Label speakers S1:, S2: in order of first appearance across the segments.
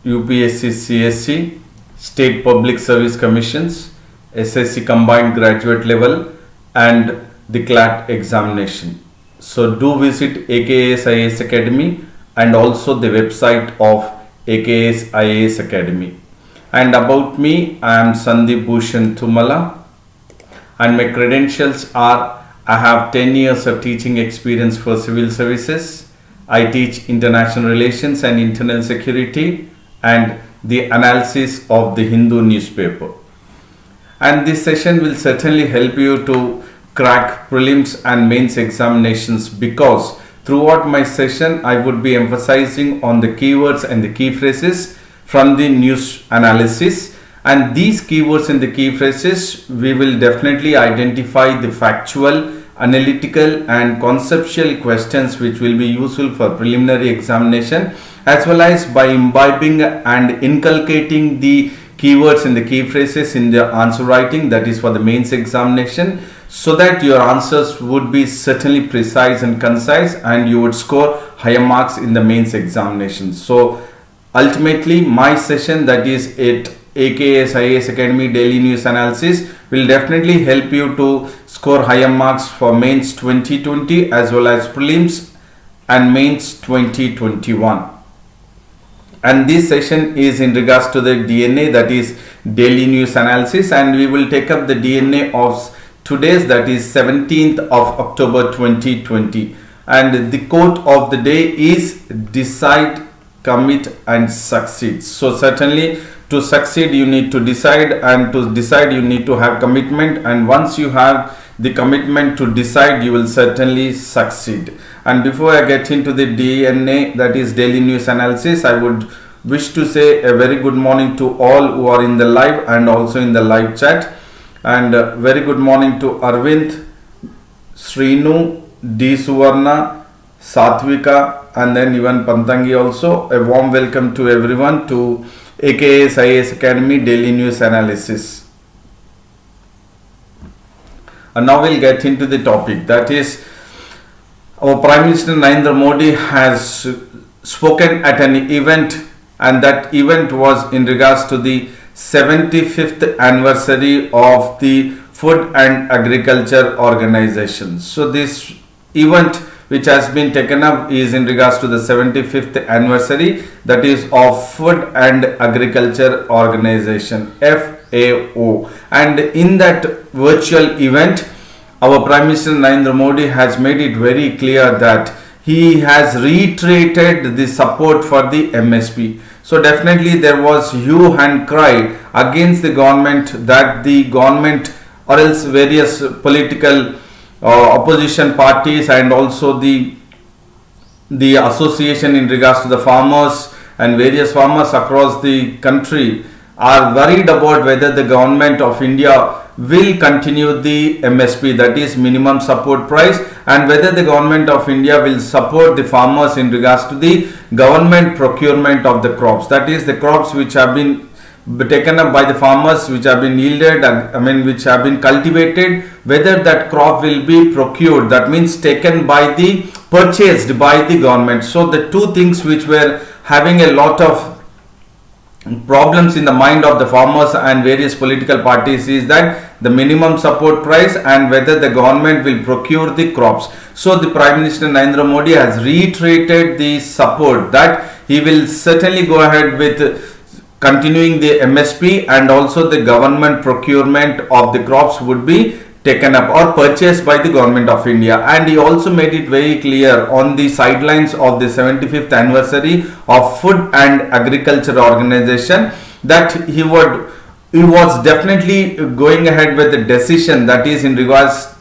S1: UPSC CSE, State Public Service Commissions, SSC Combined Graduate Level and the CLAT examination. So do visit AKS IAS Academy and also the website of AKS IAS Academy. And about me, I am Sandeep Bhushan and my credentials are: I have 10 years of teaching experience for civil services. I teach international relations and internal security and the analysis of the Hindu newspaper. And this session will certainly help you to crack prelims and mains examinations, because throughout my session I would be emphasizing on the keywords and the key phrases from the news analysis. And these keywords and the key phrases, we will definitely identify the factual, analytical and conceptual questions which will be useful for preliminary examination, as well as by imbibing and inculcating the keywords and the key phrases in the answer writing, that is for the mains examination, so that your answers would be certainly precise and concise and you would score higher marks in the mains examination. So ultimately my session, that is at AKS IAS Academy Daily News Analysis, will definitely help you to score higher marks for mains 2020 as well as prelims and mains 2021. And this session is in regards to the DNA, that is daily news analysis, and we will take up the DNA of today's, that is 17th of October 2020. And the quote of the day is: decide, commit and succeed. So certainly to succeed you need to decide, and to decide you need to have commitment, and once you have the commitment to decide, you will certainly succeed. And before I get into the DNA, that is daily news analysis, I would wish to say a very good morning to all who are in the live and also in the live chat. And very good morning to Arvind, Srinu, D. Suvarna, Satvika and then even Pantangi also. A warm welcome to everyone to AKS IAS Academy Daily News Analysis. And now we'll get into the topic, that is our Prime Minister Narendra Modi has spoken at an event, and that event was in regards to the 75th anniversary of the Food and Agriculture Organization. So this event which has been taken up is in regards to the 75th anniversary, that is of Food and Agriculture Organization, FAO. And in that virtual event, our Prime Minister Narendra Modi has made it very clear that he has reiterated the support for the MSP. So definitely there was hue and cry against the government, that the government or else various political opposition parties and also the association in regards to the farmers and various farmers across the country are worried about whether the government of India will continue the MSP, that is minimum support price, and whether the government of India will support the farmers in regards to the government procurement of the crops, that is the crops which have been taken up by the farmers, which have been yielded, which have been cultivated, whether that crop will be procured, that means taken by the, purchased by the government. So the two things which were having a lot of problems in the mind of the farmers and various political parties is that the minimum support price and whether the government will procure the crops. So the Prime Minister Narendra Modi has reiterated the support that he will certainly go ahead with continuing the MSP, and also the government procurement of the crops would be taken up or purchased by the government of India. And he also made it very clear on the sidelines of the 75th anniversary of Food and Agriculture Organization that he was definitely going ahead with the decision, that is in regards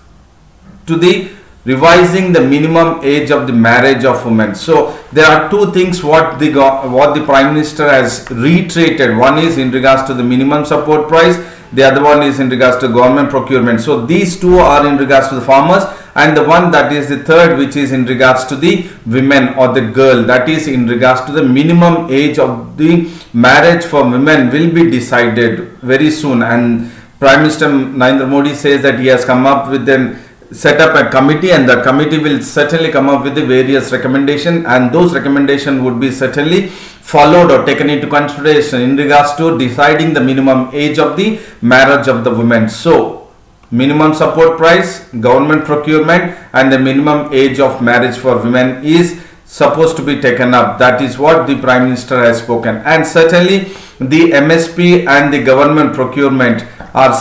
S1: to the revising the minimum age of the marriage of women. So there are two things what the Prime Minister has reiterated. One is in regards to the minimum support price, the other one is in regards to government procurement. So these two are in regards to the farmers, and the one that is the third, which is in regards to the women or the girl, that is in regards to the minimum age of the marriage for women will be decided very soon. And Prime Minister Narendra Modi says that he has come up with set up a committee, and the committee will certainly come up with the various recommendations, and those recommendations would be certainly followed or taken into consideration in regards to deciding the minimum age of the marriage of the women. So minimum support price, government procurement, and the minimum age of marriage for women is supposed to be taken up. That is what the Prime Minister has spoken. And certainly the MSP and the government procurement are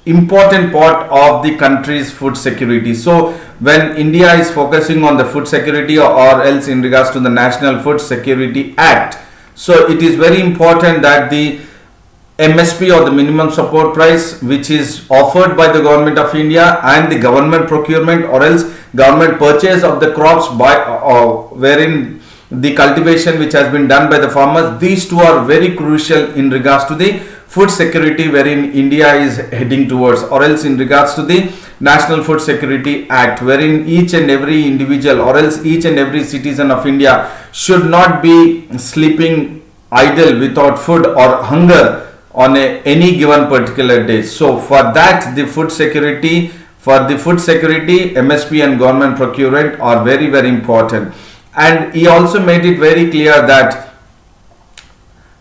S1: important part of the country's food security. So when India is focusing on the food security, or else in regards to the National Food Security Act, so it is very important that the MSP, or the minimum support price, which is offered by the government of India, and the government procurement or else government purchase of the crops by wherein the cultivation which has been done by the farmers, these two are very crucial in regards to the food security wherein India is heading towards, or else in regards to the National Food Security Act, wherein each and every individual or else each and every citizen of India should not be sleeping idle without food or hunger on any given particular day. So for that, the food security, MSP and government procurement are very, very important. And he also made it very clear that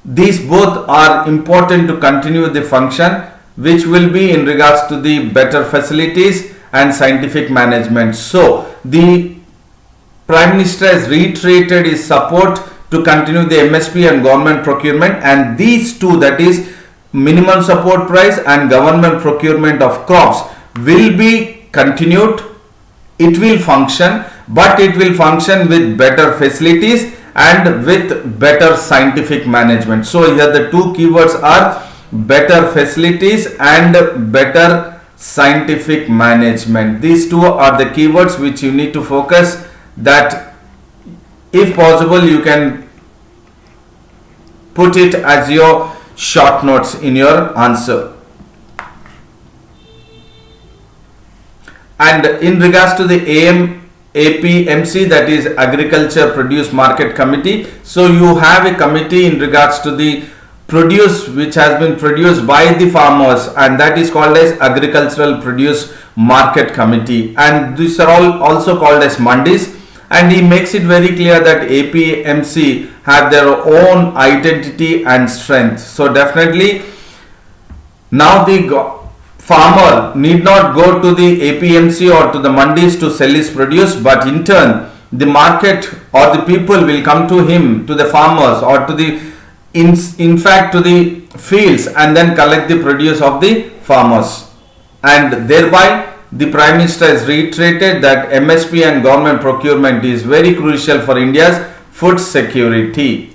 S1: these both are important to continue the function, which will be in regards to the better facilities and scientific management. So the Prime Minister has reiterated his support to continue the MSP and government procurement, and these two, that is minimum support price and government procurement of crops, will be continued. It will function, but it will function with better facilities and with better scientific management. So here the two keywords are better facilities and better scientific management. These two are the keywords which you need to focus, that if possible you can put it as your short notes in your answer. And in regards to the APPMC, that is Agriculture Produce Market Committee, so you have a committee in regards to the produce which has been produced by the farmers, and that is called as Agricultural Produce Market Committee, and these are all also called as mandis. And he makes it very clear that APPMC have their own identity and strength. So definitely now the farmer need not go to the APMC or to the mandis to sell his produce, but in turn the market or the people will come to him, to the farmers, or to the in fact to the fields, and then collect the produce of the farmers. And thereby the Prime Minister has reiterated that MSP and government procurement is very crucial for India's food security.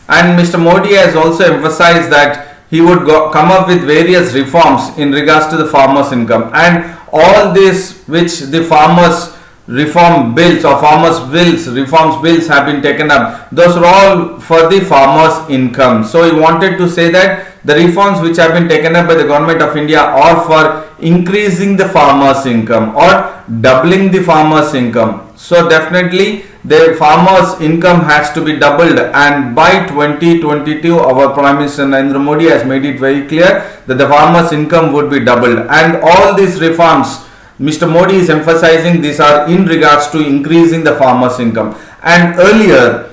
S1: And Mr. Modi has also emphasized that he would come up with various reforms in regards to the farmers' income, and all this which the farmers reform bills or reforms bills have been taken up, those are all for the farmers' income. So he wanted to say that the reforms which have been taken up by the government of India are for increasing the farmers' income or doubling the farmers' income. So definitely the farmers' income has to be doubled, and by 2022 our Prime Minister Narendra Modi has made it very clear that the farmers' income would be doubled. And all these reforms Mr. Modi is emphasizing, these are in regards to increasing the farmers' income. And earlier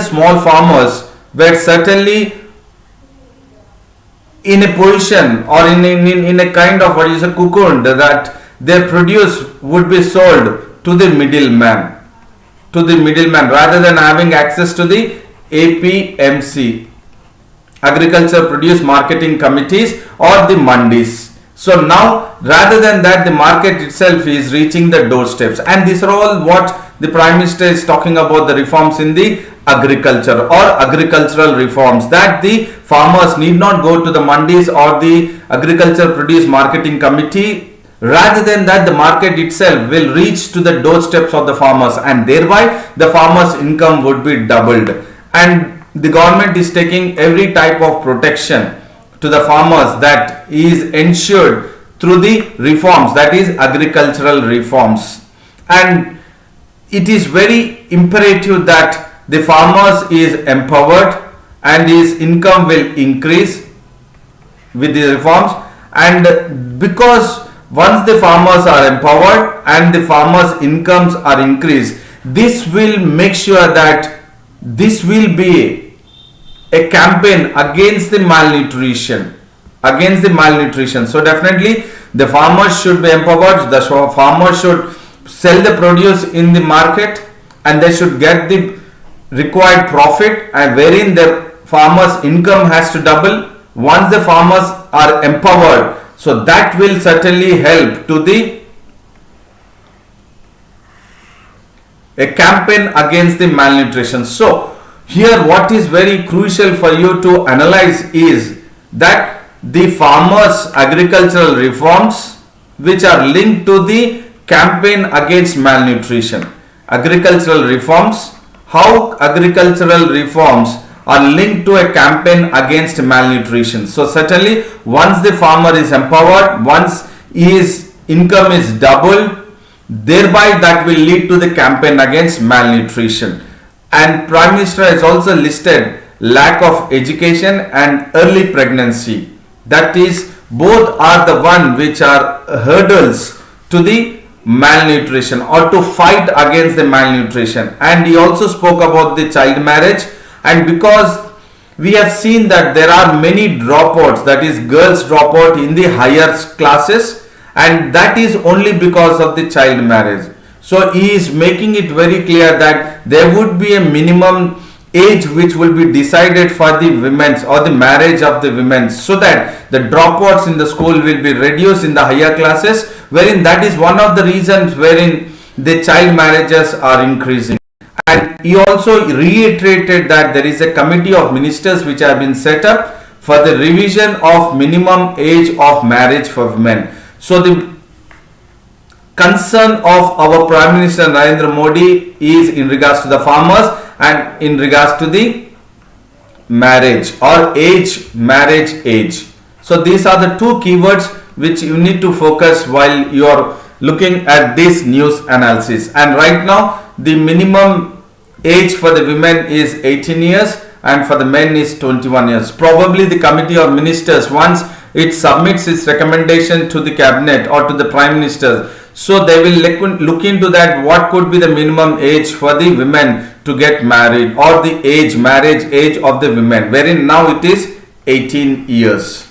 S1: small farmers were certainly in a position or in a kind of cocoon, that their produce would be sold to the middleman rather than having access to the APMC, Agriculture Produce Marketing Committees, or the mandis. So now rather than that, the market itself is reaching the doorsteps, and these are all what the Prime Minister is talking about, the reforms in the agriculture or agricultural reforms, that the farmers need not go to the mandis or the Agriculture Produce Marketing Committee. Rather than that, the market itself will reach to the doorsteps of the farmers, and thereby the farmers' income would be doubled. And the government is taking every type of protection to the farmers that is ensured through the reforms, that is agricultural reforms. And it is very imperative that the farmers is empowered and his income will increase with the reforms. And because once the farmers are empowered and the farmers' incomes are increased, this will make sure that this will be a campaign against the malnutrition. So definitely the farmers should be empowered. The farmers should sell the produce in the market and they should get the required profit, and wherein the farmers' income has to double once the farmers are empowered. So that will certainly help to a campaign against the malnutrition. So here what is very crucial for you to analyze is that the farmers' agricultural reforms which are linked to the campaign against malnutrition. Agricultural reforms, how agricultural reforms are linked to a campaign against malnutrition. So certainly once the farmer is empowered, once his income is doubled, thereby that will lead to the campaign against malnutrition. And Prime Minister has also listed lack of education and early pregnancy. That is, both are the one which are hurdles to the malnutrition or to fight against the malnutrition. And he also spoke about the child marriage, and because we have seen that there are many dropouts, that is girls drop out in the higher classes, and that is only because of the child marriage. So he is making it very clear that there would be a minimum age which will be decided for the women's or the marriage of the women, so that the dropouts in the school will be reduced in the higher classes, wherein that is one of the reasons wherein the child marriages are increasing. And he also reiterated that there is a committee of ministers which have been set up for the revision of minimum age of marriage for women. So the concern of our Prime Minister Narendra Modi is in regards to the farmers and in regards to the marriage or marriage age. So these are the two keywords which you need to focus while you are looking at this news analysis. And right now the minimum age for the women is 18 years and for the men is 21 years. Probably the committee of ministers, once it submits its recommendation to the cabinet or to the Prime Minister, so they will look into that what could be the minimum age for the women to get married or the marriage age of the women, wherein now it is 18 years.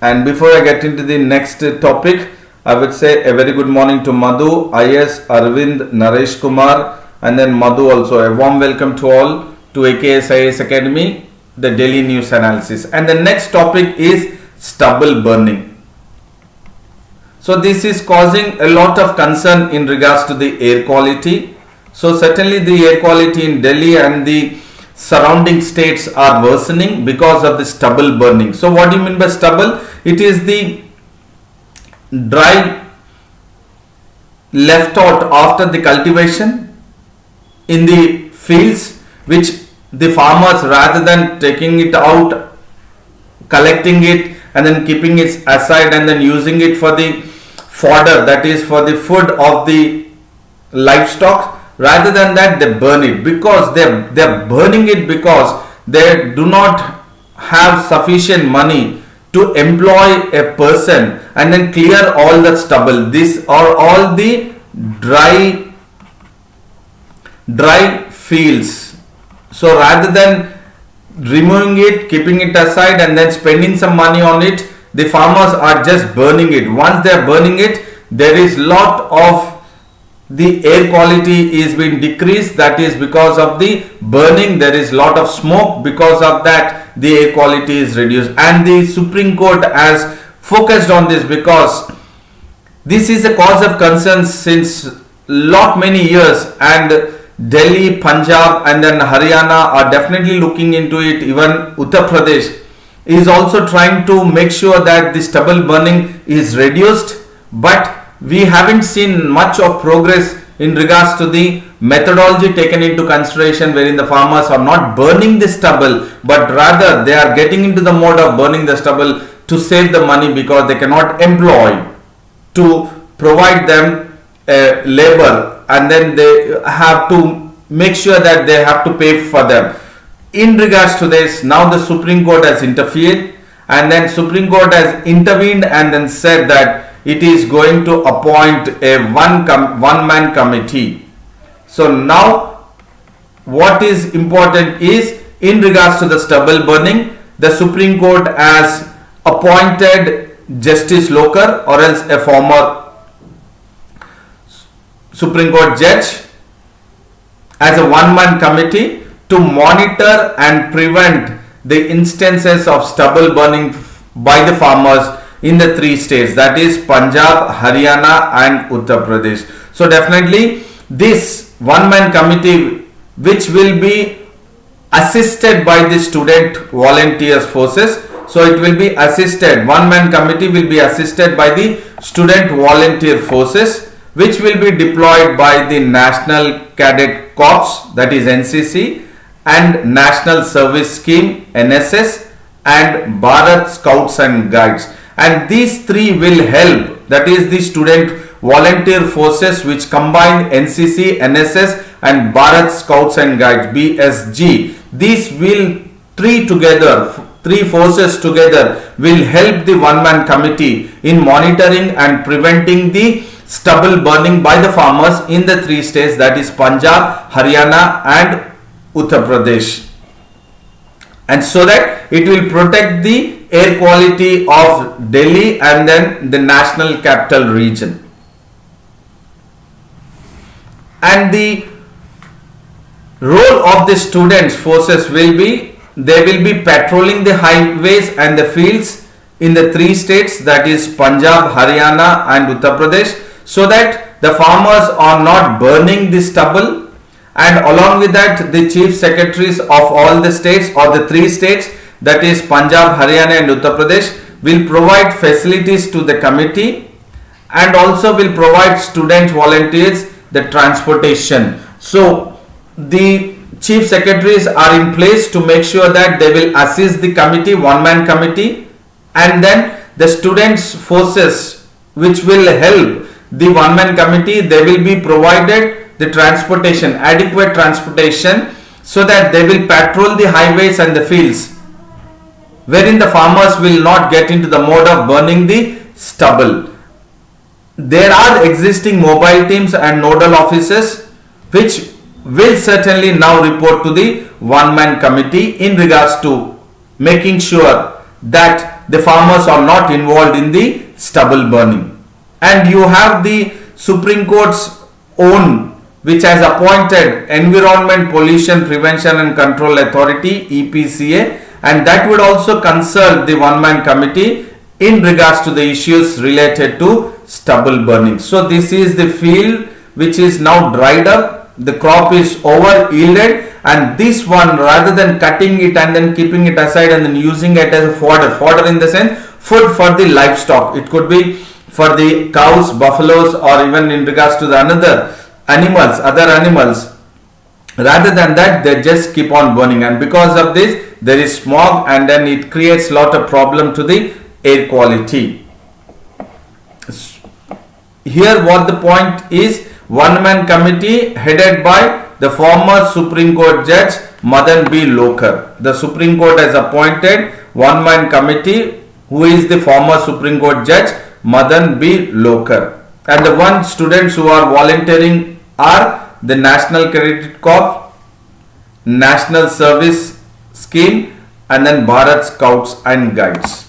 S1: And before I get into the next topic, I would say a very good morning to Madhu, IS, Arvind, Naresh Kumar, and then Madhu also. A warm welcome to all to AKS IAS Academy, the daily news analysis. And the next topic is stubble burning. So this is causing a lot of concern in regards to the air quality. So certainly the air quality in Delhi and the surrounding states are worsening because of the stubble burning. So what do you mean by stubble? It is the dry left out after the cultivation in the fields, which the farmers, rather than taking it out, collecting it and then keeping it aside and then using it for the fodder, that is for the food of the livestock, rather than that they burn it, because they are burning it because they do not have sufficient money to employ a person and then clear all the stubble. These are all the dry fields. So rather than removing it, keeping it aside and then spending some money on it, the farmers are just burning it. Once they are burning it, there is lot of the air quality is being decreased. That is because of the burning. There is lot of smoke. Because of that, the air quality is reduced. And the Supreme Court has focused on this because this is a cause of concern since many years, and Delhi, Punjab and then Haryana are definitely looking into it. Even Uttar Pradesh is also trying to make sure that the stubble burning is reduced, but we haven't seen much of progress in regards to the methodology taken into consideration, wherein the farmers are not burning the stubble, but rather they are getting into the mode of burning the stubble to save the money, because they cannot employ to provide them labor, and then they have to make sure that they have to pay for them. in regards to this, now the Supreme Court has interfered, and then Supreme Court has intervened and then said that it is going to appoint a one-man committee. So now what is important is, in regards to the stubble burning, the Supreme Court has appointed Justice Loker, or else a former Supreme Court judge, as a one-man committee to monitor and prevent the instances of stubble burning by the farmers in the three states, that is Punjab, Haryana and Uttar Pradesh. So definitely this one-man committee, which will be assisted by the student volunteers forces, so it will be assisted, one-man committee will be assisted by the student volunteer forces, which will be deployed by the National Cadet Corps, that is NCC, and National Service Scheme NSS, and Bharat Scouts and Guides. And these three will help, that is the student volunteer forces which combine NCC, NSS and Bharat Scouts and Guides, BSG. These will three forces together will help the one-man committee in monitoring and preventing the stubble burning by the farmers in the three states, that is Punjab, Haryana and Uttar Pradesh, and so that it will protect the air quality of Delhi and then the national capital region. And the role of the students forces will be, they will be patrolling the highways and the fields in the three states, that is Punjab, Haryana and Uttar Pradesh, so that the farmers are not burning the stubble. And along with that, the chief secretaries of all the states or the three states, that is Punjab, Haryana and Uttar Pradesh, will provide facilities to the committee and also will provide student volunteers the transportation. So the chief secretaries are in place to make sure that they will assist the committee, one-man committee, and then the students forces which will help the one-man committee, they will be provided the transportation, adequate transportation, so that they will patrol the highways and the fields, wherein the farmers will not get into the mode of burning the stubble. There are existing mobile teams and nodal officers which will certainly now report to the one-man committee in regards to making sure that the farmers are not involved in the stubble burning. And you have the Supreme Court's own, which has appointed Environment Pollution Prevention and Control Authority, EPCA, and that would also consult the one-man committee in regards to the issues related to stubble burning. So this is the field which is now dried up, the crop is over yielded, and this one, rather than cutting it and then keeping it aside and then using it as a fodder in the sense food for the livestock, it could be for the cows, buffaloes, or even in regards to the other animals, rather than that they just keep on burning, and because of this there is smog and then it creates lot of problem to the air quality. Here what the point is, one-man committee headed by the former Supreme Court Judge Madan B. Lokar. The Supreme Court has appointed one-man committee who is the former Supreme Court Judge Madan B. Lokar. And the one students who are volunteering are the National Cadet Corps, National Service Scheme and then Bharat Scouts and Guides.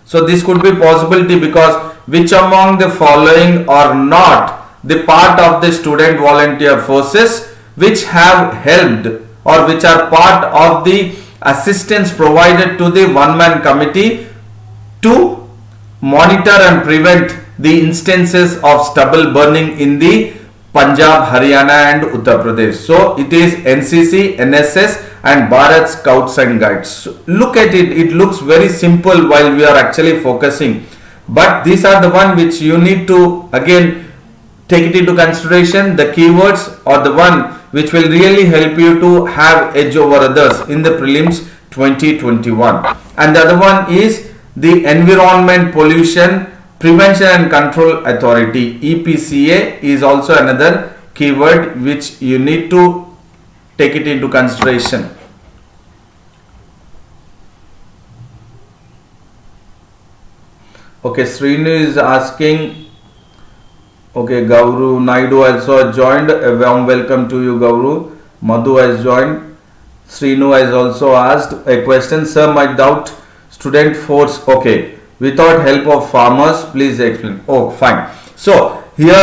S1: So this could be possibility, because which among the following are not the part of the student volunteer forces which have helped or which are part of the assistance provided to the one-man committee to monitor and prevent the instances of stubble burning in the Punjab, Haryana and Uttar Pradesh. So it is NCC, NSS and Bharat Scouts and Guides. So look at it, it looks very simple while we are actually focusing, but these are the one which you need to again take it into consideration. The keywords are the one which will really help you to have edge over others in the prelims 2021. And the other one is the Environment Pollution Prevention and Control Authority, EPCA, is also another keyword which you need to take it into consideration. Okay, Srinu is asking. Okay, Gauru Naidu also joined. A warm welcome to you, Gauru. Madhu has joined. Srinu has also asked a question. Sir, my doubt student force. Okay, without help of farmers, please explain. Oh, fine. So here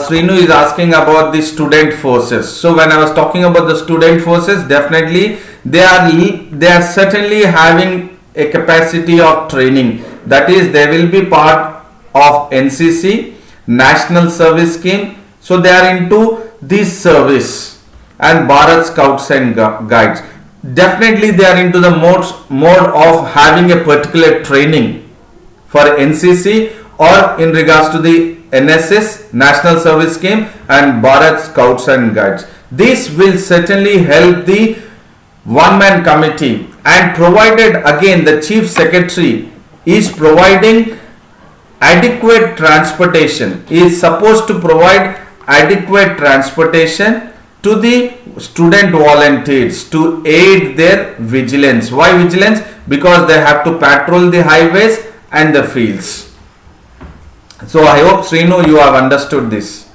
S1: Srinu is asking about the student forces. So when I was talking about the student forces, definitely they are certainly having a capacity of training. That is, they will be part of NCC, National Service Scheme. So they are into this service, and Bharat Scouts and Guides. Definitely they are into the mode of having a particular training for NCC or in regards to the NSS, National Service Scheme, and Bharat Scouts and Guides. This will certainly help the one-man committee, and provided again the Chief Secretary is providing adequate transportation, is supposed to provide adequate transportation to the student volunteers to aid their vigilance. Why vigilance? Because they have to patrol the highways and the fields. So I hope Srinu you have understood this.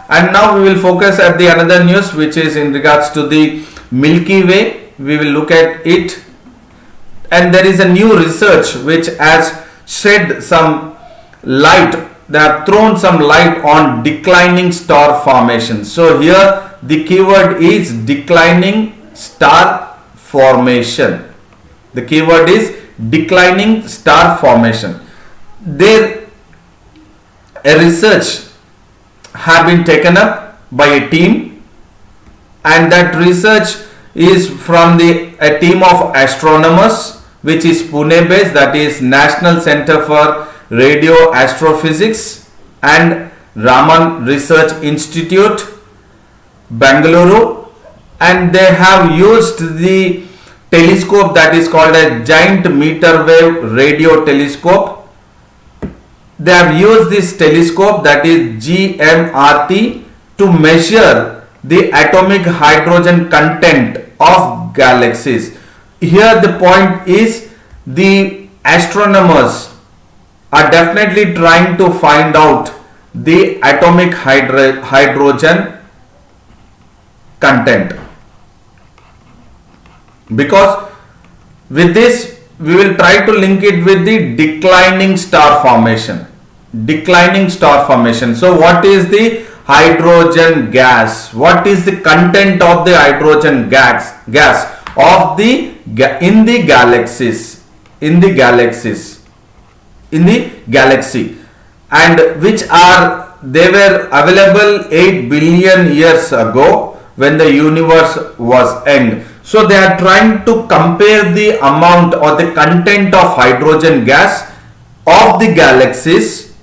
S1: And now we will focus at the another news, which is in regards to the Milky Way. We will look at it, and there is a new research which has shed some light. They have thrown some light on declining star formation. So here the keyword is declining star formation. The keyword is declining star formation. There a research have been taken up by a team, and that research is from a team of astronomers which is Pune based, that is National Center for Radio Astrophysics and Raman Research Institute, Bangalore, and they have used the telescope that is called a giant meter wave radio telescope. They have used this telescope, that is GMRT, to measure the atomic hydrogen content of galaxies. Here the point is the astronomers are definitely trying to find out the atomic hydrogen content, because with this we will try to link it with the declining star formation. Declining star formation. So what is the hydrogen gas? What is the content of the hydrogen gas of the in the galaxies, in the galaxy, and which are they were available 8 billion years ago when the universe was young. So they are trying to compare the amount or the content of hydrogen gas of the galaxies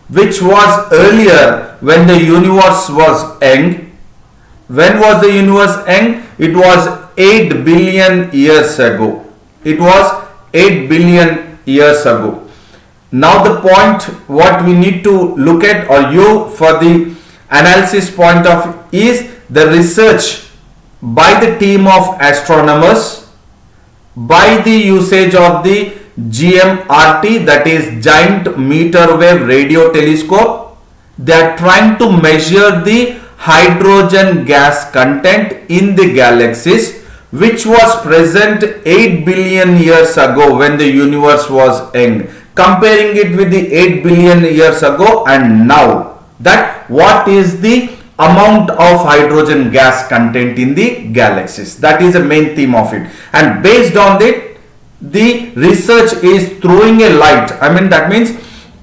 S1: which was earlier when the universe was young. When was the universe young? It was 8 billion years ago. It was 8 billion years ago. Now the point what we need to look at, or you for the analysis point of, is the research by the team of astronomers by the usage of the GMRT, that is giant meter wave radio telescope. They are trying to measure the hydrogen gas content in the galaxies which was present 8 billion years ago when the universe was young, comparing it with the 8 billion years ago and now, that what is the amount of hydrogen gas content in the galaxies. That is the main theme of it, and based on it the research is throwing a light. That means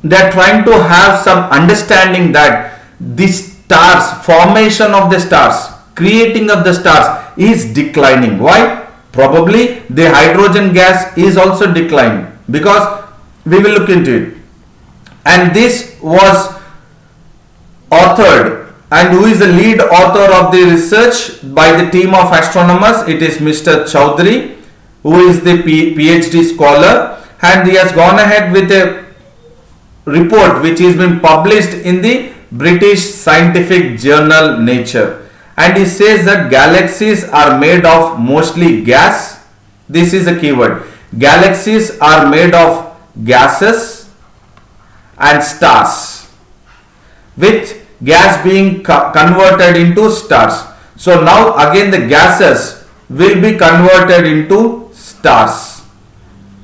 S1: they are trying to have some understanding that the stars, formation of the stars, creating of the stars is declining. Why? Probably the hydrogen gas is also declining, because we will look into it. And this was authored, and who is the lead author of the research by the team of astronomers? It is Mr. Chowdhury, who is the PhD scholar, and he has gone ahead with a report which has been published in the British scientific journal Nature, and he says that galaxies are made of mostly gas. This is a keyword. Galaxies are made of gases and stars, with gas being converted into stars. So now again the gases will be converted into stars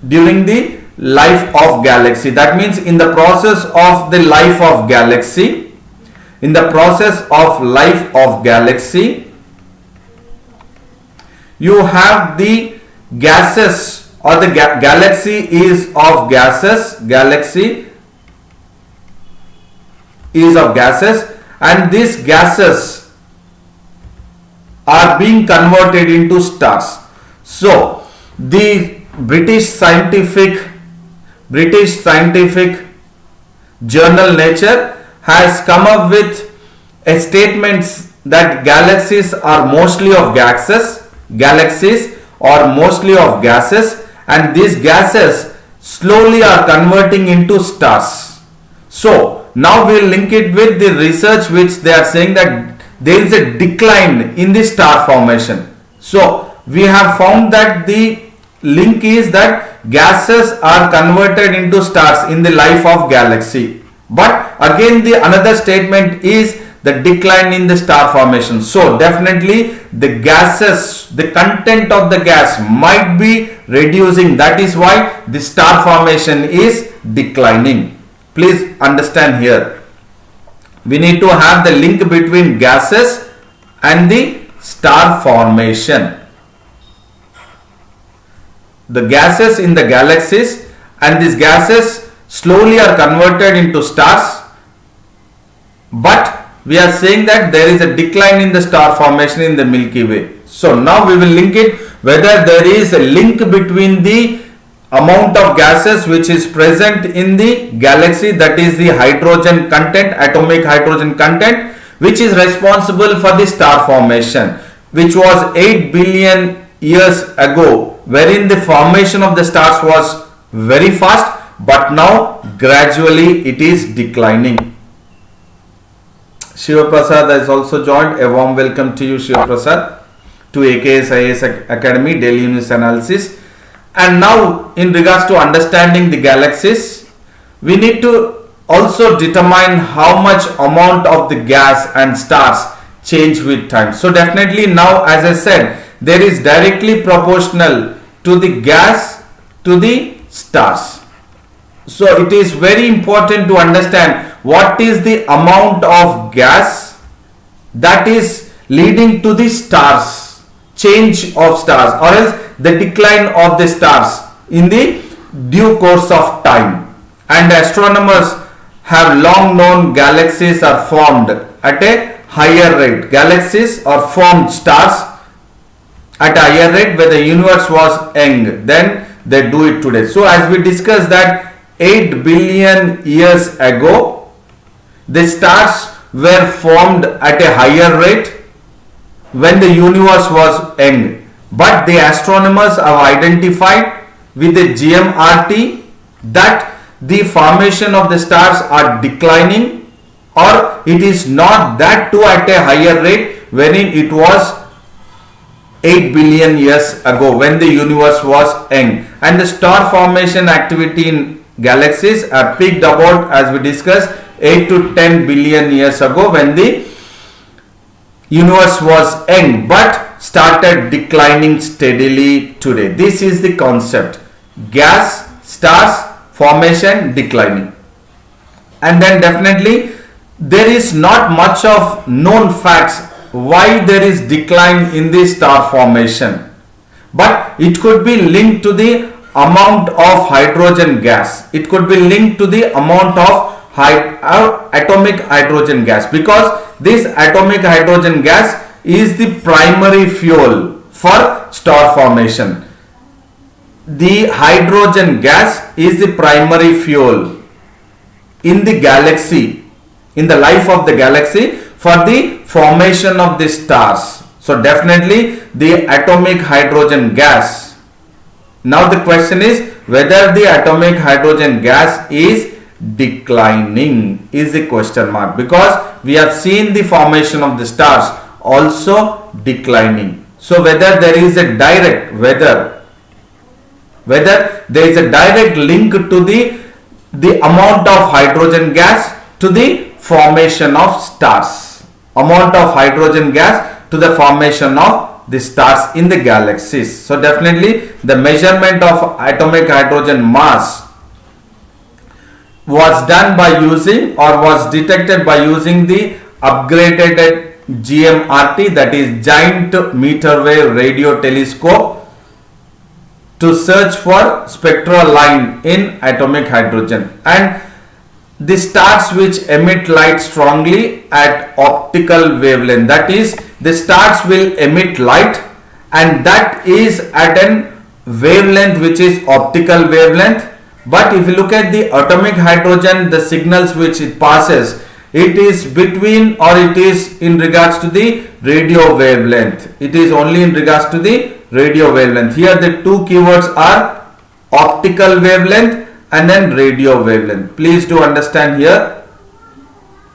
S1: during the life of galaxy. That means in the process of the life of galaxy, in the process of life of galaxy, you have the gases, or the galaxy is of gases, galaxy is of gases, and these gases are being converted into stars. So the British scientific journal Nature has come up with a statement that galaxies are mostly of gases, and these gases slowly are converting into stars. So now we will link it with the research which they are saying that there is a decline in the star formation. So we have found that the link is that gases are converted into stars in the life of galaxy. But again the another statement is the decline in the star formation. So definitely the gases, the content of the gas might be reducing. That is why the star formation is declining. Please understand here. We need to have the link between gases and the star formation. The gases in the galaxies, and these gases slowly are converted into stars, but we are saying that there is a decline in the star formation in the Milky Way. So now we will link it whether there is a link between the amount of gases which is present in the galaxy, that is the hydrogen content, atomic hydrogen content, which is responsible for the star formation, which was 8 billion years ago, wherein the formation of the stars was very fast, but now gradually it is declining. Shiva Prasad has also joined. A warm welcome to you, Shiva Prasad, to AKS IAS Academy Daily News Analysis. And now in regards to understanding the galaxies, we need to also determine how much amount of the gas and stars change with time. So definitely now, as I said, there is directly proportional to the gas to the stars. So it is very important to understand what is the amount of gas that is leading to the stars, change of stars, or else the decline of the stars in the due course of time. And astronomers have long known galaxies are formed at a higher rate. Galaxies are formed, stars, at a higher rate when the universe was young than they do it today. So as we discussed that 8 billion years ago, the stars were formed at a higher rate when the universe was young. But the astronomers have identified with the GMRT that the formation of the stars are declining, or it is not that too at a higher rate wherein it was 8 billion years ago when the universe was young. And the star formation activity in galaxies are peaked about, as we discussed, 8 to 10 billion years ago when the universe was young, but started declining steadily today. This is the concept: gas, stars formation, declining. And then definitely there is not much of known facts why there is decline in the star formation, but it could be linked to the amount of hydrogen gas. It could be linked to the amount of atomic hydrogen gas, because this atomic hydrogen gas is the primary fuel for star formation. The hydrogen gas is the primary fuel in the galaxy, in the life of the galaxy, for the formation of the stars. So definitely the atomic hydrogen gas. Now the question is whether the atomic hydrogen gas is declining, is the question mark, because we have seen the formation of the stars also declining. So whether there is a direct, whether there is a direct link to the the amount of hydrogen gas to the formation of stars. Amount of hydrogen gas to the formation of the stars in the galaxies. So definitely the measurement of atomic hydrogen mass was done by using or was detected by using the upgraded GMRT, that is Giant Meter Wave Radio Telescope, to search for spectral line in atomic hydrogen. And the stars which emit light strongly at optical wavelength, that is the stars will emit light and that is at an wavelength which is optical wavelength. But if you look at the atomic hydrogen, the signals which it passes, it is between or it is in regards to the radio wavelength. It is only in regards to the radio wavelength. Here the two keywords are optical wavelength and then radio wavelength. Please do understand here.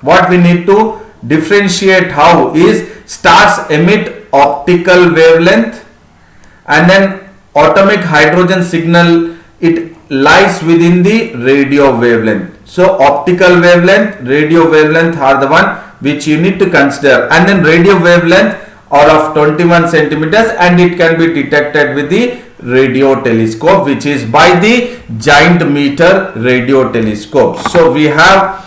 S1: What we need to differentiate how is stars emit optical wavelength and then atomic hydrogen signal, it lies within the radio wavelength. So optical wavelength, radio wavelength are the one which you need to consider, and then radio wavelength are of 21 centimeters and it can be detected with the radio telescope, which is by the Giant Meter Radio Telescope. So we have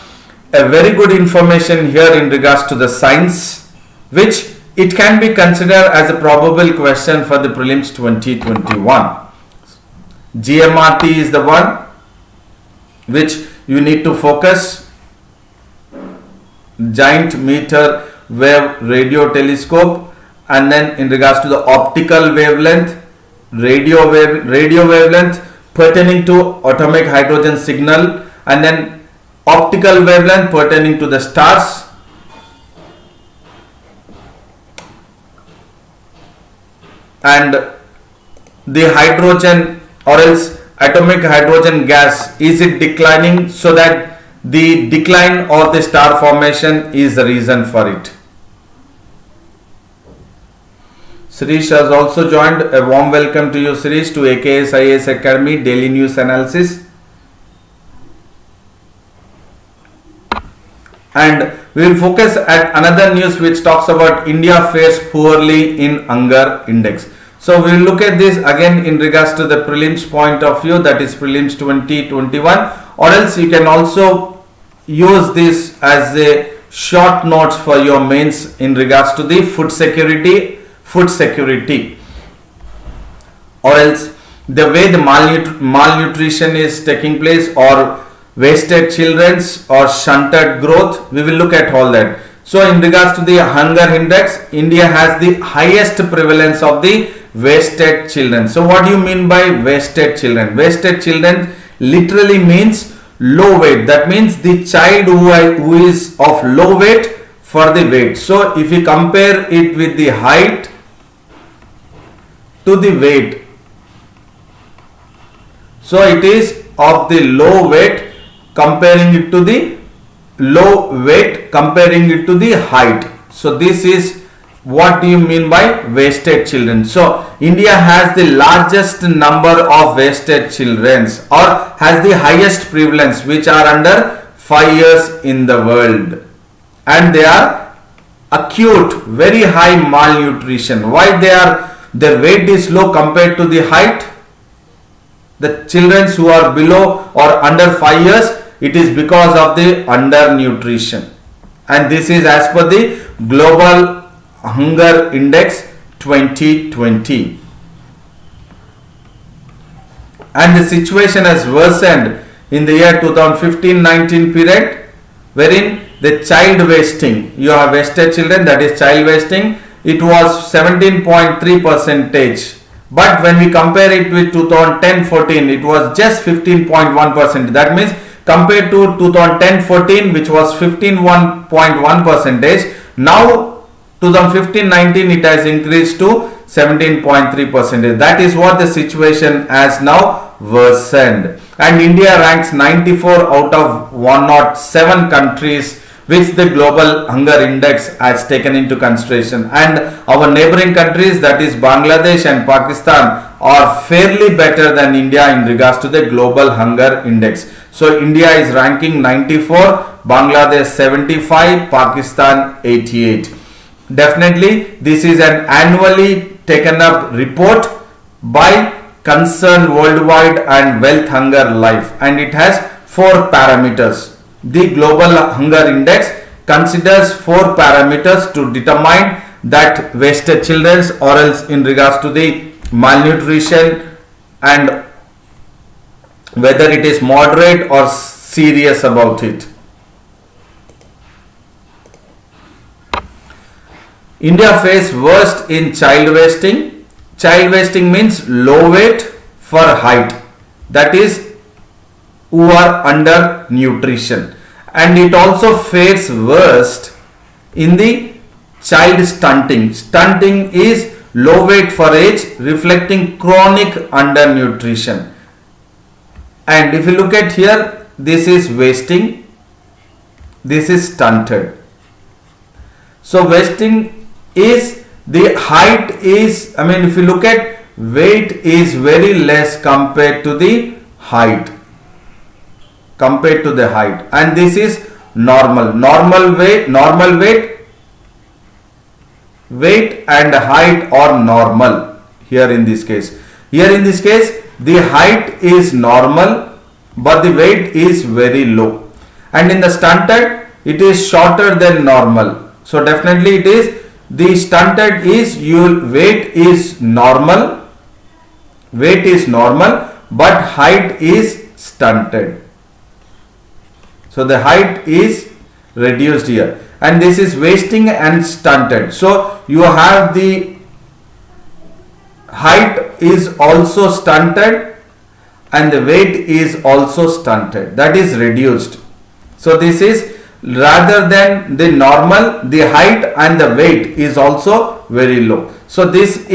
S1: a very good information here in regards to the science, which it can be considered as a probable question for the prelims 2021. GMRT is the one which you need to focus. Giant Meter Wave Radio Telescope, and then in regards to the optical wavelength, radio wavelength pertaining to atomic hydrogen signal, and then optical wavelength pertaining to the stars, and the hydrogen or else atomic hydrogen gas, is it declining, so that the decline of the star formation is the reason for it. Sirish has also joined. A warm welcome to you, Sirish, to AKS IAS Academy Daily News Analysis. And we will focus at another news which talks about India fares poorly in hunger index. So we will look at this again in regards to the prelims point of view, that is prelims 2021, or else you can also use this as a short notes for your mains in regards to the food security, or else the way the malnutrition is taking place, or wasted children's or shunted growth. We will look at all that. So in regards to the hunger index, India has the highest prevalence of the wasted children. So what do you mean by wasted children? Wasted children literally means low weight. That means the child who is of low weight for the weight. So if we compare it with the height to the weight, so it is of the low weight comparing it to the low weight comparing it to the height. So this is what do you mean by wasted children. So India has the largest number of wasted children, or has the highest prevalence, which are under 5 years in the world, and they are acute, very high malnutrition. Why their weight is low compared to the height? The children who are below or under 5 years, it is because of the undernutrition, and this is as per the Global Hunger Index 2020. And the situation has worsened in the year 2015-19 period, wherein the child wasting, you have wasted children, that is child wasting, it was 17.3 percentage. But when we compare it with 2010-14, it was just 15.1%. That means compared to 2010-14, which was 15.1 percentage, now 2015-19 it has increased to 17.3 percentage. That is what the situation has now worsened. And India ranks 94 out of 107 countries which the Global Hunger Index has taken into consideration. And our neighboring countries, that is Bangladesh and Pakistan, are fairly better than India in regards to the global hunger index. So India is ranking 94, Bangladesh 75, Pakistan 88. Definitely this is an annually taken up report by Concern Worldwide and Wealth Hunger Life, and it has 4 parameters. The global hunger index considers 4 parameters to determine that wasted children, or else in regards to the malnutrition and whether it is moderate or serious about it. India faces worst in child wasting. Child wasting means low weight for height, that is who are under nutrition, and it also fares worst in the child stunting. Stunting is low weight for age reflecting chronic undernutrition. And if you look at here, this is wasting, this is stunted. So wasting is the height is, if you look at weight is very less compared to the height. And this is normal weight and height are normal here in this case. The height is normal but the weight is very low, and in the stunted it is shorter than normal. So definitely it is the stunted is your weight is normal but height is stunted. So the height is reduced here, and this is wasting and stunted. So you have the height is also stunted and the weight is also stunted, that is reduced. So this is rather than the normal, the height and the weight is also very low. So this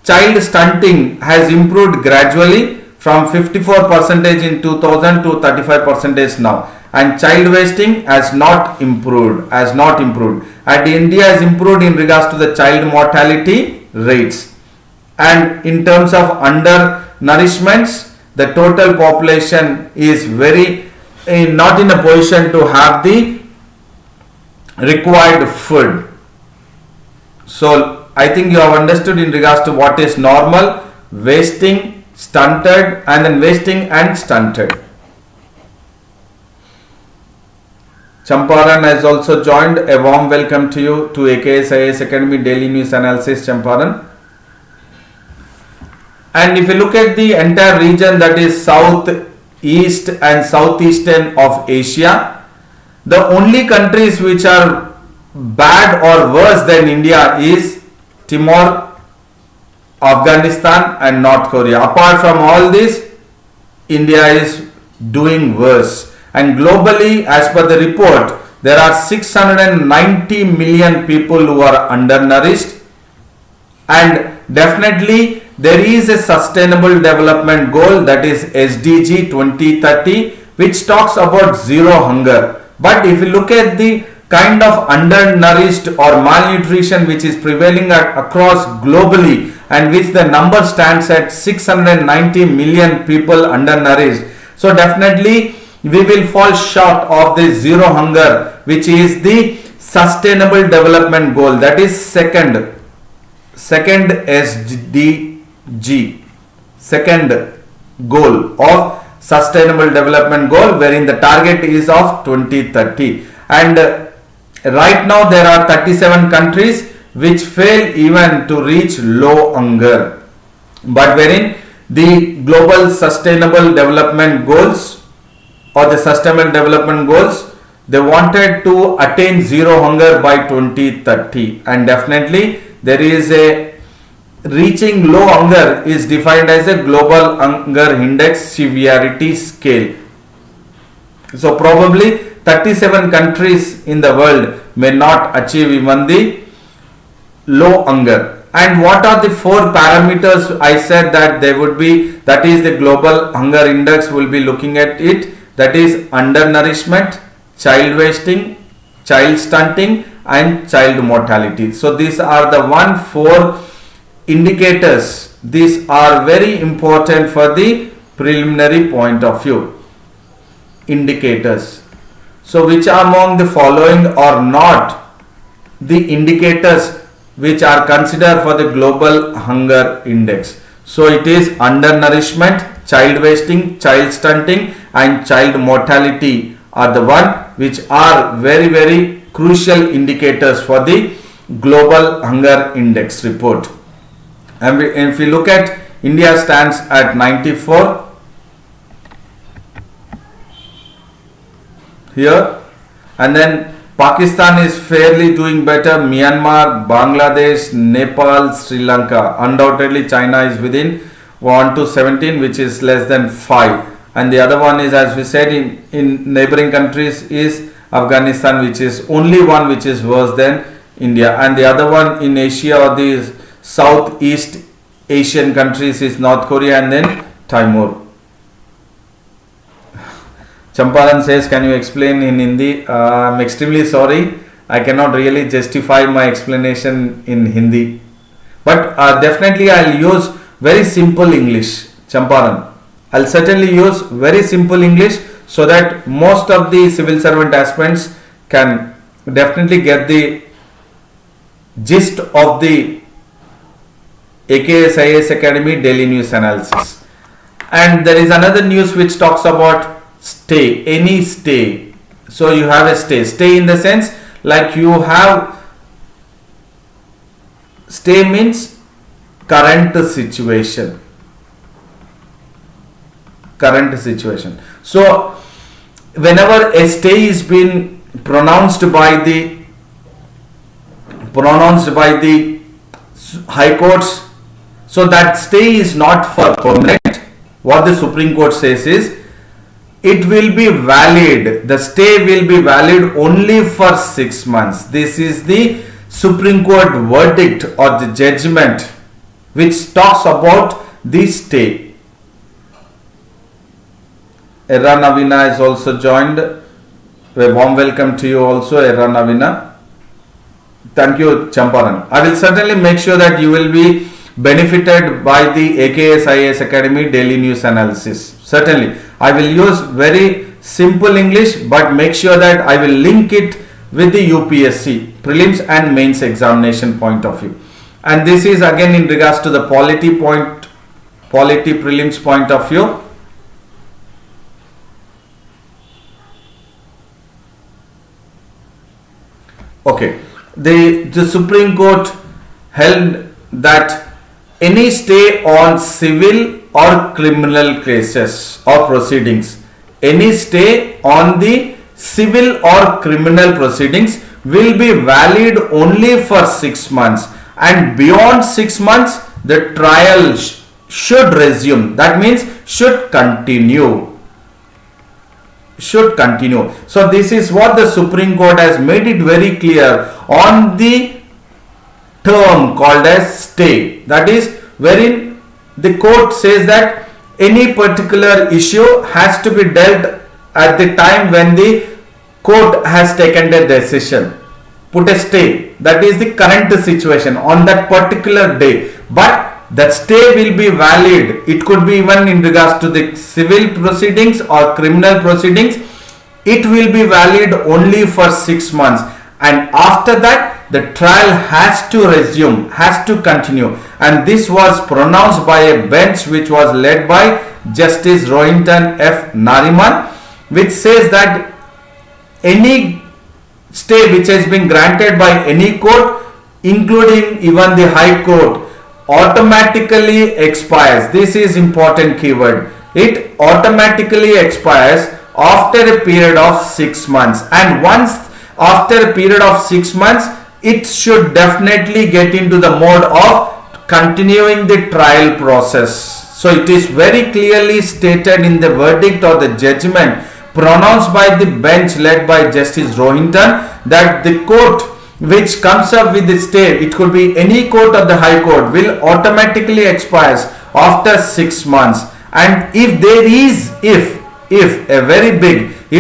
S1: child stunting has improved gradually from 54% in 2000 to 35% now, and child wasting has not improved. And India has improved in regards to the child mortality rates. And in terms of undernourishments, the total population is very not in a position to have the required food. So I think you have understood in regards to what is normal, wasting, stunted, and then wasting and stunted. Champaran has also joined. A warm welcome to you to AKS IAS Academy Daily News Analysis, Champaran. And if you look at the entire region, that is South, East and Southeastern of Asia, the only countries which are bad or worse than India is Timor, Afghanistan and North Korea. Apart from all this, India is doing worse. And globally, as per the report, there are 690 million people who are undernourished, and definitely there is a sustainable development goal, that is SDG 2030, which talks about zero hunger. But if you look at the kind of undernourished or malnutrition which is prevailing across globally, and which the number stands at 690 million people undernourished, so definitely we will fall short of the zero hunger, which is the sustainable development goal, that is second SDG, second goal of sustainable development goal, wherein the target is of 2030. And right now there are 37 countries which fail even to reach low hunger, but wherein the global sustainable development goals or the sustainable development goals, they wanted to attain zero hunger by 2030, and definitely there is a reaching low hunger is defined as a global hunger index severity scale. So probably 37 countries in the world may not achieve even the low hunger. And what are the 4 parameters I said that they would be, that is the global hunger index will be looking at it, that is undernourishment, child wasting, child stunting and child mortality. So these are the 4 indicators. These are very important for the preliminary point of view. Indicators. So which among the following are not the indicators which are considered for the global hunger index? So it is undernourishment, child wasting, child stunting and child mortality are the one which are very crucial indicators for the global hunger index report. And if we look at India stands at 94 here, and then Pakistan is fairly doing better, Myanmar, Bangladesh, Nepal, Sri Lanka. Undoubtedly China is within 1 to 17 which is less than 5, and the other one is, as we said, in neighboring countries is Afghanistan, which is only one which is worse than India, and the other one in Asia or the Southeast Asian countries is North Korea and then Timor. Champaran says, can you explain in Hindi? I'm extremely sorry, I cannot really justify my explanation in Hindi, but definitely I'll use very simple English. Champaran, I'll certainly use very simple English so that most of the civil servant aspirants can definitely get the gist of the AKS IAS Academy daily news analysis. And there is another news which talks about stay, any stay. So you have a stay in the sense like you have stay means current situation. So whenever a stay is been pronounced by the high courts, so that stay is not for permanent. What the Supreme Court says is it will be valid, the stay will be valid only for 6 months. This is the Supreme Court verdict or the judgment which talks about the stay. Erra Navina is also joined. A warm welcome to you also, Erra Navina. Thank you, Champaran. I will certainly make sure that you will be benefited by the AKS IAS Academy daily news analysis. Certainly, I will use very simple English, but make sure that I will link it with the UPSC prelims and mains examination point of view. And this is again in regards to the polity prelims point of view. Okay, the Supreme Court held that any stay on civil or criminal cases or proceedings, any stay on the civil or criminal proceedings will be valid only for 6 months, and beyond 6 months the trial should resume. That means should continue. So this is what the Supreme Court has made it very clear on the term called as stay. That is wherein the court says that any particular issue has to be dealt at the time when the court has taken the decision. Put a stay. That is the current situation on that particular day. But that stay will be valid. It could be even in regards to the civil proceedings or criminal proceedings. It will be valid only for 6 months. And after that, the trial has to resume, has to continue. And this was pronounced by a bench which was led by Justice Rohinton F. Nariman, which says that any stay which has been granted by any court, including even the High Court, automatically expires. This is important keyword. It automatically expires after a period of 6 months. And once after a period of 6 months, it should definitely get into the mode of continuing the trial process. So it is very clearly stated in the verdict or the judgment pronounced by the bench led by Justice Rohinton that the court which comes up with the stay, it could be any court or the High Court, will automatically expires after 6 months. And if there is, if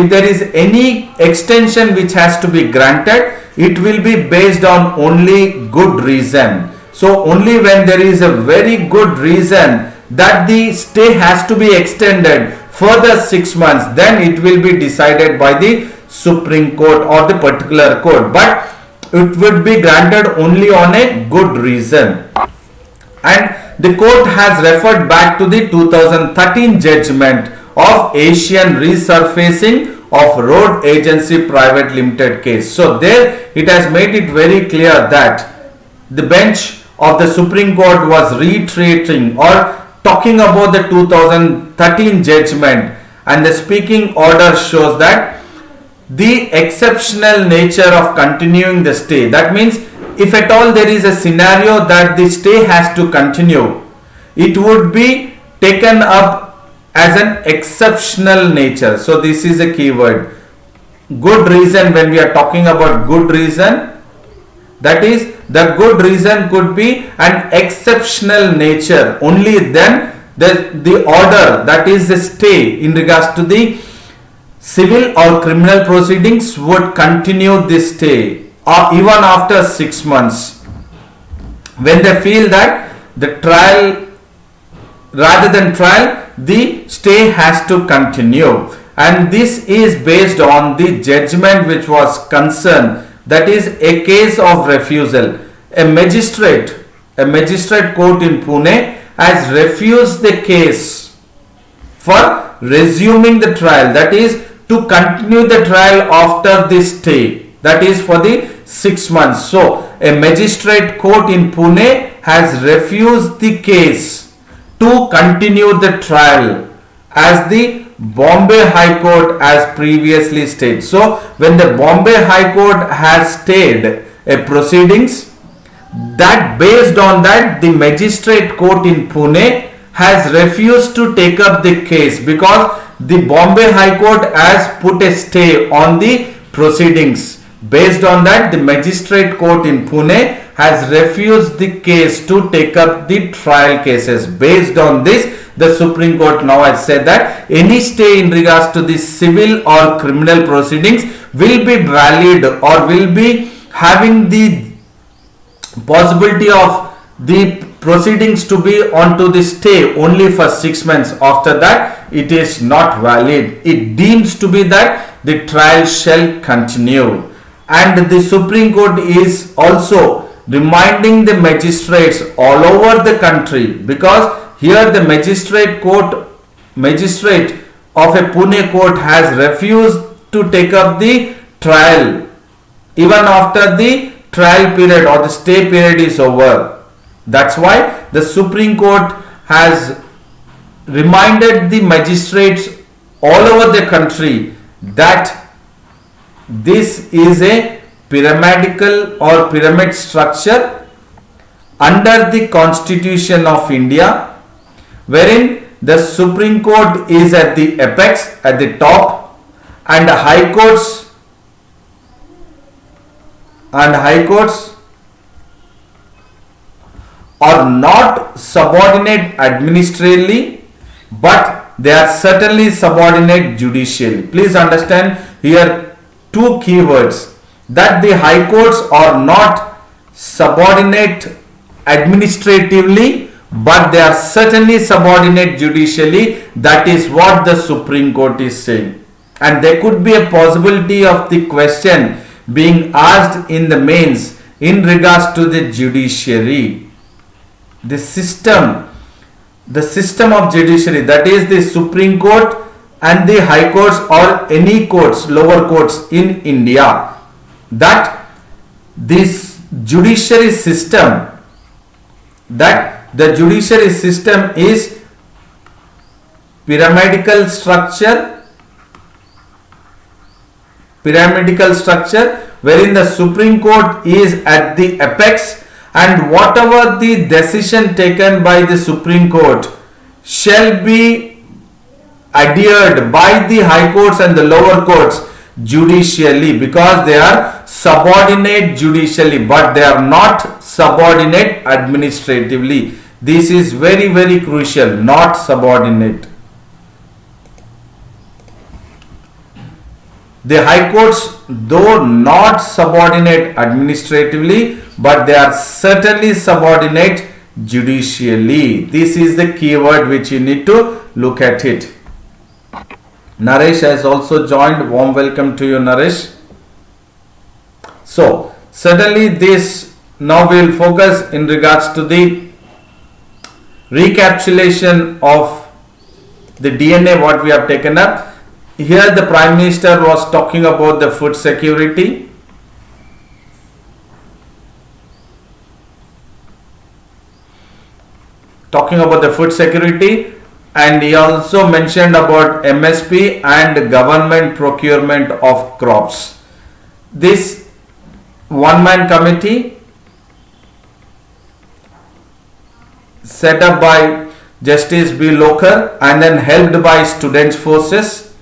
S1: there is any extension which has to be granted, it will be based on only good reason. So only when there is a very good reason that the stay has to be extended further 6 months, then it will be decided by the Supreme Court or the particular court, but it would be granted only on a good reason. And the court has referred back to the 2013 judgment of Asian Resurfacing of Road Agency Private Limited case. So there it has made it very clear that the bench of the Supreme Court was reiterating or talking about the 2013 judgment, and the speaking order shows that the exceptional nature of continuing the stay. That means if at all there is a scenario that the stay has to continue, it would be taken up as an exceptional nature. So this is a keyword. Good reason, when we are talking about good reason, that is the good reason could be an exceptional nature. Only then the order, that is the stay in regards to the civil or criminal proceedings, would continue this stay or even after 6 months, when they feel that the trial, rather than trial, the stay has to continue. And this is based on the judgment which was concerned, that is a case of refusal. A magistrate court in Pune has refused the case for resuming the trial, that is to continue the trial after this stay, that is for the 6 months. So a magistrate court in Pune has refused the case to continue the trial, as the Bombay High Court has previously stated. So when the Bombay High Court has stayed a proceedings, that based on that the magistrate court in Pune has refused to take up the case, because the Bombay High Court has put a stay on the proceedings. Based on that, the magistrate court in Pune has refused the case to take up the trial cases. Based on this, the Supreme Court now has said that any stay in regards to the civil or criminal proceedings will be valid or will be having the possibility of the proceedings to be onto the stay only for 6 months. After that, it is not valid. It deems to be that the trial shall continue. And the Supreme Court is also reminding the magistrates all over the country, because here the magistrate of a Pune court has refused to take up the trial even after the trial period or the stay period is over. That's why the Supreme Court has reminded the magistrates all over the country that this is a pyramidal or pyramid structure under the Constitution of India, wherein the Supreme Court is at the apex, at the top, and the high courts are not subordinate administratively, but they are certainly subordinate judicially. Please understand here two keywords, that the high courts are not subordinate administratively, but they are certainly subordinate judicially. That is what the Supreme Court is saying. And there could be a possibility of the question being asked in the mains in regards to the judiciary. The system of judiciary, that is the Supreme Court and the high courts or any courts, lower courts in India, that this judiciary system, that the judiciary system is pyramidal structure, wherein the Supreme Court is at the apex, and whatever the decision taken by the Supreme Court shall be adhered by the high courts and the lower courts judicially, because they are subordinate judicially, but they are not subordinate administratively. This is very, very crucial, not subordinate. The high courts, though not subordinate administratively, but they are certainly subordinate judicially. This is the keyword which you need to look at it. Naresh has also joined. Warm welcome to you, Naresh. So certainly this, now we will focus in regards to the recapitulation of the DNA what we have taken up. Here the Prime Minister was talking about the food security. And he also mentioned about MSP and government procurement of crops. This one-man committee set up by Justice B. Lokar and then helped by students' forces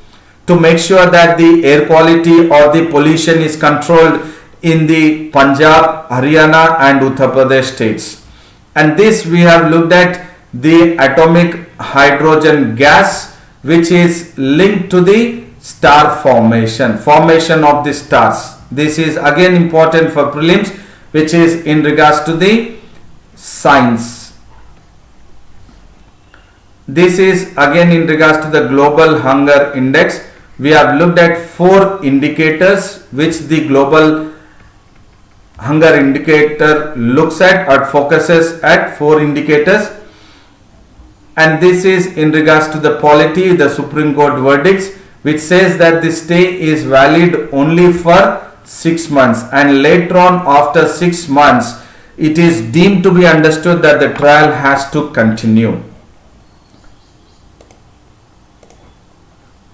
S1: to make sure that the air quality or the pollution is controlled in the Punjab, Haryana and Uttar Pradesh states. And this we have looked at the atomic hydrogen gas, which is linked to the star formation of the stars. This is again important for prelims, which is in regards to the science. This is again in regards to the global hunger index. We have looked at 4 indicators which the global hunger indicator looks at or focuses at 4 indicators. And this is in regards to the polity, the Supreme Court verdicts, which says that the stay is valid only for 6 months, and later on after 6 months it is deemed to be understood that the trial has to continue.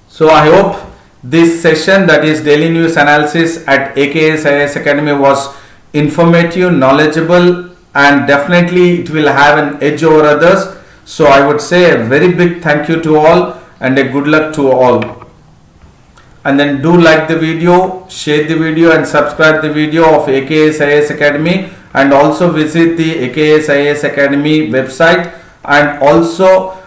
S1: So I hope this session, that is daily news analysis at AKS IAS Academy, was informative, knowledgeable, and definitely it will have an edge over others. So I would say a very big thank you to all and a good luck to all. And then do like the video, share the video and subscribe the video of AKS IAS Academy, and also visit the AKS IAS Academy website, and also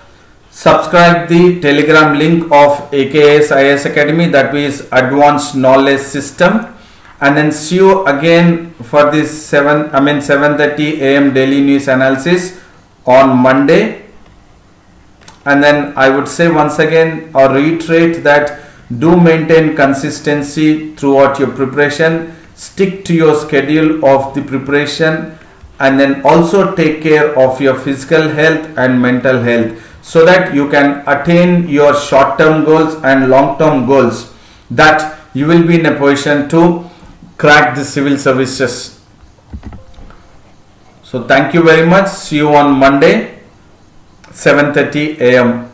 S1: subscribe the Telegram link of AKS IAS Academy, that is Advanced Knowledge System. And then see you again for this 7:30 AM daily news analysis on Monday. And then I would say once again or reiterate that do maintain consistency throughout your preparation, stick to your schedule of the preparation, and then also take care of your physical health and mental health, so that you can attain your short-term goals and long-term goals, that you will be in a position to crack the civil services. So thank you very much. See you on Monday 7:30 AM.